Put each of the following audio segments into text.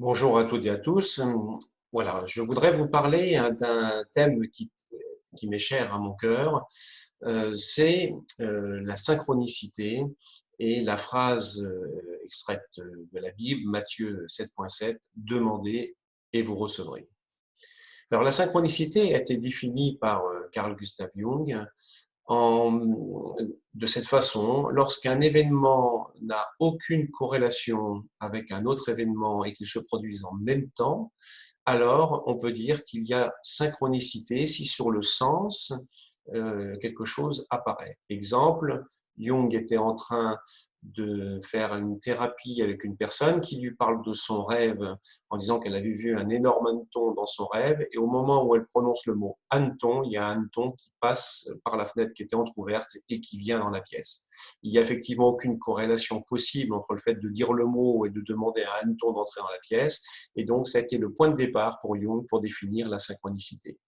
Bonjour à toutes et à tous. Voilà, je voudrais vous parler d'un thème qui m'est cher à mon cœur. C'est la synchronicité et la phrase extraite de la Bible, Matthieu 7,7, demandez et vous recevrez. Alors, la synchronicité a été définie par Carl Gustav Jung en, de cette façon: lorsqu'un événement n'a aucune corrélation avec un autre événement et qu'ils se produisent en même temps, alors on peut dire qu'il y a synchronicité si sur le sens, quelque chose apparaît. Exemple, Jung était en train de faire une thérapie avec une personne qui lui parle de son rêve en disant qu'elle avait vu un énorme hanneton dans son rêve, et au moment où elle prononce le mot hanneton, il y a un hanneton qui passe par la fenêtre qui était entrouverte et qui vient dans la pièce. Il n'y a effectivement aucune corrélation possible entre le fait de dire le mot et de demander à un hanneton d'entrer dans la pièce, et donc ça a été le point de départ pour Jung pour définir la synchronicité.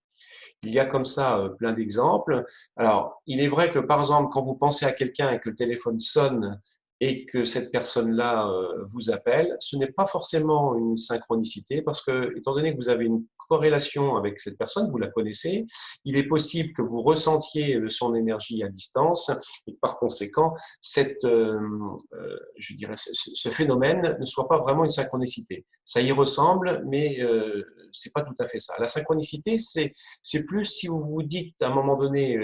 Il y a comme ça plein d'exemples. Alors, il est vrai que par exemple, quand vous pensez à quelqu'un et que le téléphone sonne et que cette personne-là vous appelle, ce n'est pas forcément une synchronicité parce que, étant donné que vous avez une corrélation avec cette personne, vous la connaissez, il est possible que vous ressentiez son énergie à distance et que par conséquent, je dirais, ce phénomène ne soit pas vraiment une synchronicité. Ça y ressemble, mais c'est pas tout à fait ça. La synchronicité, c'est plus si vous vous dites à un moment donné,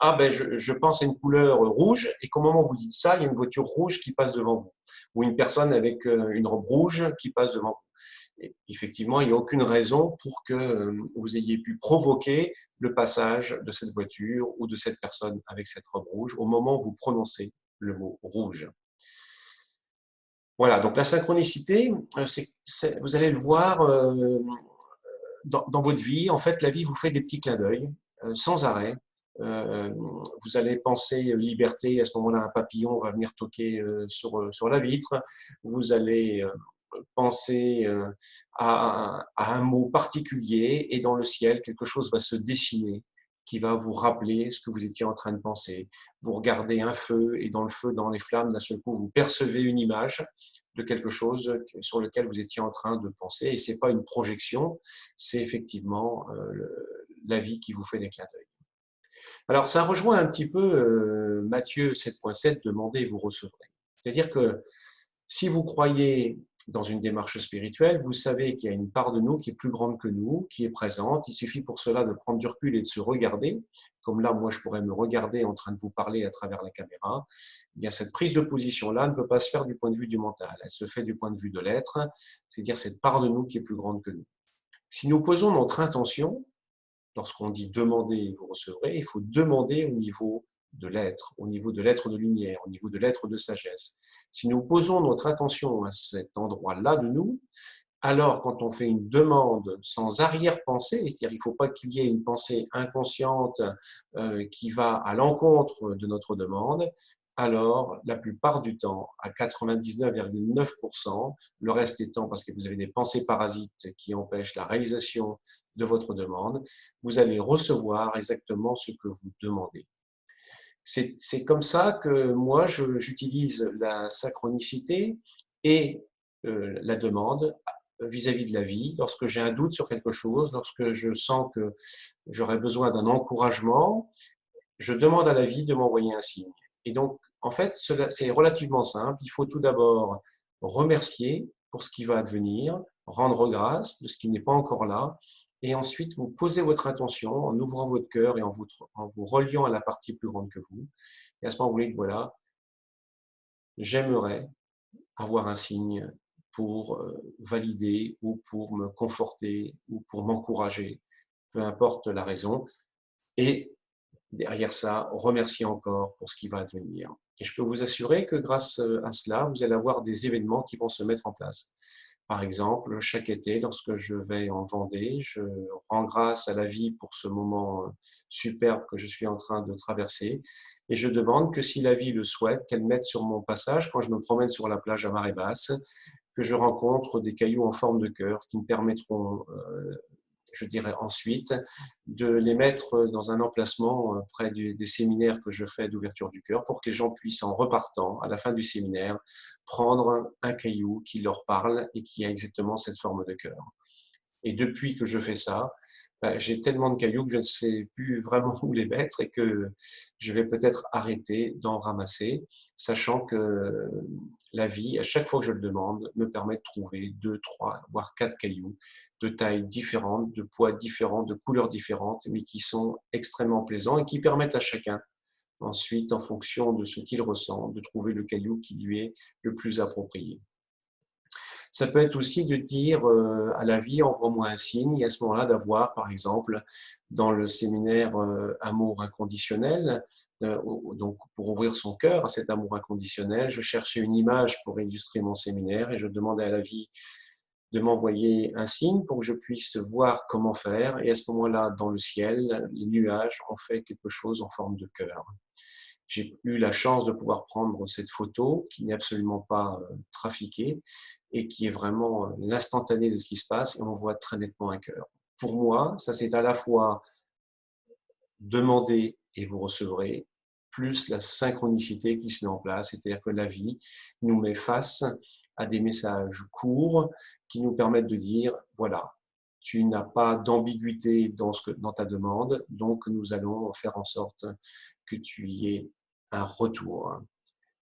ah ben je pense à une couleur rouge, et qu'au moment où vous dites ça, il y a une voiture rouge qui passe devant vous, ou une personne avec une robe rouge qui passe devant vous. Et effectivement, il n'y a aucune raison pour que vous ayez pu provoquer le passage de cette voiture ou de cette personne avec cette robe rouge au moment où vous prononcez le mot rouge. Voilà, donc la synchronicité, vous allez le voir dans votre vie. En fait, la vie vous fait des petits clins d'œil sans arrêt. Euh, Vous allez penser liberté, à ce moment-là, un papillon va venir toquer sur la vitre. Vous allez penser à un mot particulier, et dans le ciel, quelque chose va se dessiner qui va vous rappeler ce que vous étiez en train de penser. Vous regardez un feu, et dans le feu, dans les flammes, d'un seul coup, vous percevez une image de quelque chose sur lequel vous étiez en train de penser, et ce n'est pas une projection, c'est effectivement la vie qui vous fait des clins d'œil. Alors, ça rejoint un petit peu Matthieu 7,7, demandez et vous recevrez. C'est-à-dire que si vous croyez dans une démarche spirituelle, vous savez qu'il y a une part de nous qui est plus grande que nous, qui est présente. Il suffit pour cela de prendre du recul et de se regarder. Comme là, moi, je pourrais me regarder en train de vous parler à travers la caméra. Eh bien, cette prise de position-là ne peut pas se faire du point de vue du mental. Elle se fait du point de vue de l'être, c'est-à-dire cette part de nous qui est plus grande que nous. Si nous posons notre intention, lorsqu'on dit demander, vous recevrez, il faut demander au niveau de l'être, au niveau de l'être de lumière, au niveau de l'être de sagesse. Si nous posons notre attention à cet endroit-là de nous, alors quand on fait une demande sans arrière-pensée, c'est-à-dire il ne faut pas qu'il y ait une pensée inconsciente qui va à l'encontre de notre demande, alors la plupart du temps, à 99,9%, le reste étant parce que vous avez des pensées parasites qui empêchent la réalisation de votre demande, vous allez recevoir exactement ce que vous demandez. C'est comme ça que moi, j'utilise la synchronicité et la demande vis-à-vis de la vie. Lorsque j'ai un doute sur quelque chose, lorsque je sens que j'aurais besoin d'un encouragement, je demande à la vie de m'envoyer un signe. Et donc, en fait, c'est relativement simple. Il faut tout d'abord remercier pour ce qui va advenir, rendre grâce de ce qui n'est pas encore là, et ensuite vous posez votre intention en ouvrant votre cœur et en vous reliant à la partie plus grande que vous. Et à ce moment, vous dites, voilà, j'aimerais avoir un signe pour valider ou pour me conforter ou pour m'encourager, peu importe la raison. Et derrière ça, remercier encore pour ce qui va advenir. Et je peux vous assurer que grâce à cela, vous allez avoir des événements qui vont se mettre en place. Par exemple, chaque été, lorsque je vais en Vendée, je rends grâce à la vie pour ce moment superbe que je suis en train de traverser, et je demande que, si la vie le souhaite, qu'elle mette sur mon passage, quand je me promène sur la plage à marée basse, que je rencontre des cailloux en forme de cœur qui me permettront je dirais ensuite, de les mettre dans un emplacement près des séminaires que je fais d'ouverture du cœur pour que les gens puissent, en repartant, à la fin du séminaire, prendre un caillou qui leur parle et qui a exactement cette forme de cœur. Et depuis que je fais ça, j'ai tellement de cailloux que je ne sais plus vraiment où les mettre et que je vais peut-être arrêter d'en ramasser, sachant que la vie, à chaque fois que je le demande, me permet de trouver 2, 3, voire 4 cailloux de tailles différentes, de poids différents, de couleurs différentes, mais qui sont extrêmement plaisants et qui permettent à chacun, ensuite, en fonction de ce qu'il ressent, de trouver le caillou qui lui est le plus approprié. Ça peut être aussi de dire à la vie, envoie-moi un signe, et à ce moment-là, d'avoir, par exemple, dans le séminaire Amour inconditionnel, donc pour ouvrir son cœur à cet amour inconditionnel, je cherchais une image pour illustrer mon séminaire et je demandais à la vie de m'envoyer un signe pour que je puisse voir comment faire. Et à ce moment-là, dans le ciel, les nuages ont fait quelque chose en forme de cœur. J'ai eu la chance de pouvoir prendre cette photo qui n'est absolument pas trafiquée et qui est vraiment l'instantané de ce qui se passe et on voit très nettement un cœur. Pour moi, ça c'est à la fois demander et vous recevrez, plus la synchronicité qui se met en place, c'est-à-dire que la vie nous met face à des messages courts qui nous permettent de dire, voilà, tu n'as pas d'ambiguïté dans ta demande, donc nous allons faire en sorte que tu y aies un retour.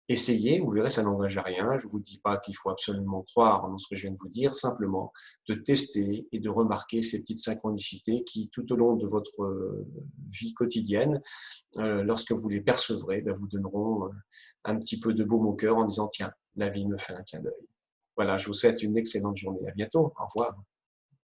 Essayez, vous verrez, ça n'engage à rien. Je ne vous dis pas qu'il faut absolument croire dans ce que je viens de vous dire, simplement de tester et de remarquer ces petites synchronicités qui, tout au long de votre vie quotidienne, lorsque vous les percevrez, vous donneront un petit peu de baume au cœur en disant « Tiens, la vie me fait un clin d'œil ». Voilà, je vous souhaite une excellente journée. À bientôt. Au revoir.